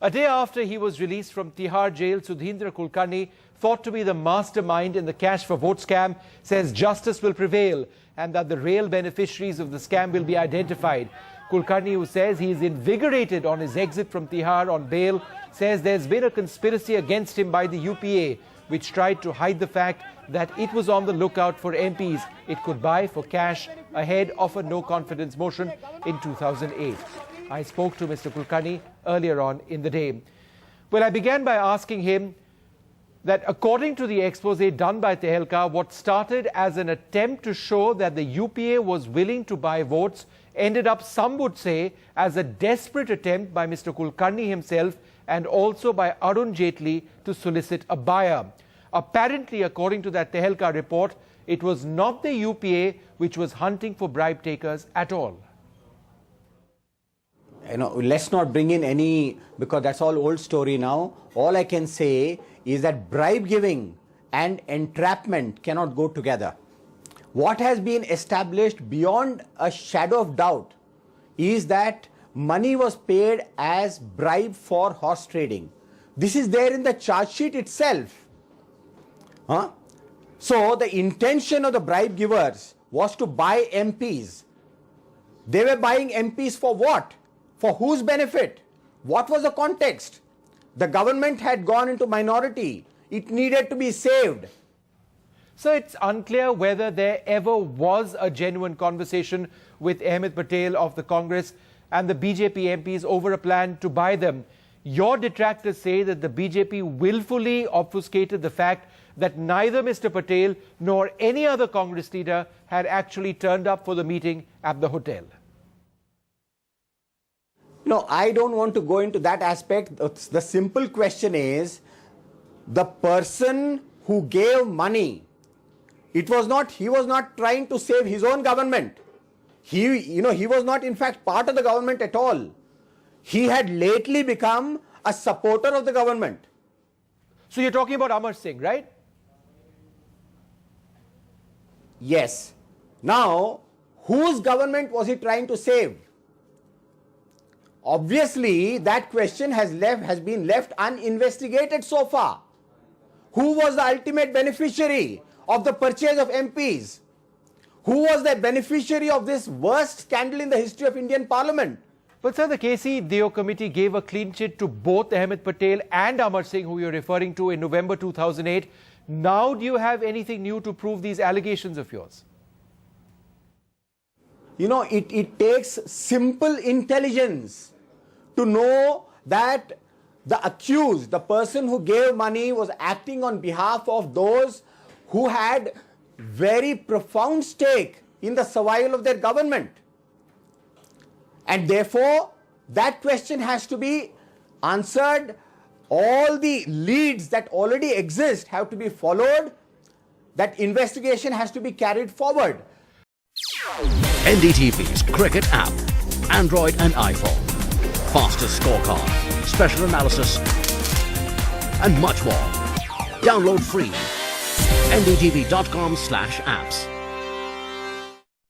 A day after he was released from Tihar Jail, Sudheendra Kulkarni, thought to be the mastermind in the cash for vote scam, says justice will prevail and that the real beneficiaries of the scam will be identified. Kulkarni, who says he is invigorated on his exit from Tihar on bail, says there's been a conspiracy against him by the UPA, which tried to hide the fact that it was on the lookout for MPs it could buy for cash ahead of a no-confidence motion in 2008. I spoke to Mr. Kulkarni earlier on in the day. Well, I began by asking him that according to the expose done by Tehelka, what started as an attempt to show that the UPA was willing to buy votes ended up, some would say, as a desperate attempt by Mr. Kulkarni himself and also by Arun Jaitley to solicit a buyer. Apparently, according to that Tehelka report, it was not the UPA which was hunting for bribe takers at all. Let's not bring in any, because that's all old story now. All I can say is that bribe giving and entrapment cannot go together. What has been established beyond a shadow of doubt is that money was paid as bribe for horse trading. This is there in the charge sheet itself. So the intention of the bribe givers was to buy MPs. They were buying MPs for what? For whose benefit? What was the context? The government had gone into minority. It needed to be saved. So it's unclear whether there ever was a genuine conversation with Ahmed Patel of the Congress and the BJP MPs over a plan to buy them. Your detractors say that the BJP willfully obfuscated the fact that neither Mr. Patel nor any other Congress leader had actually turned up for the meeting at the hotel. No, I don't want to go into that aspect. The simple question is, the person who gave money, he was not trying to save his own government. He was not in fact part of the government at all. He had lately become a supporter of the government. So you're talking about Amar Singh, right? Yes. Now, whose government was he trying to save? Obviously, that question has been left uninvestigated so far. Who was the ultimate beneficiary of the purchase of MPs? Who was the beneficiary of this worst scandal in the history of Indian Parliament? But sir, the KC Deo committee gave a clean chit to both Ahmed Patel and Amar Singh, who you're referring to, in November 2008. Now, do you have anything new to prove these allegations of yours? It takes simple intelligence to know that the accused, the person who gave money, was acting on behalf of those who had very profound stake in the survival of their government. And therefore, that question has to be answered. All the leads that already exist have to be followed. That investigation has to be carried forward. NDTV's cricket app, Android and iPhone. Fastest scorecard, special analysis, and much more. Download free. ndtv.com/apps.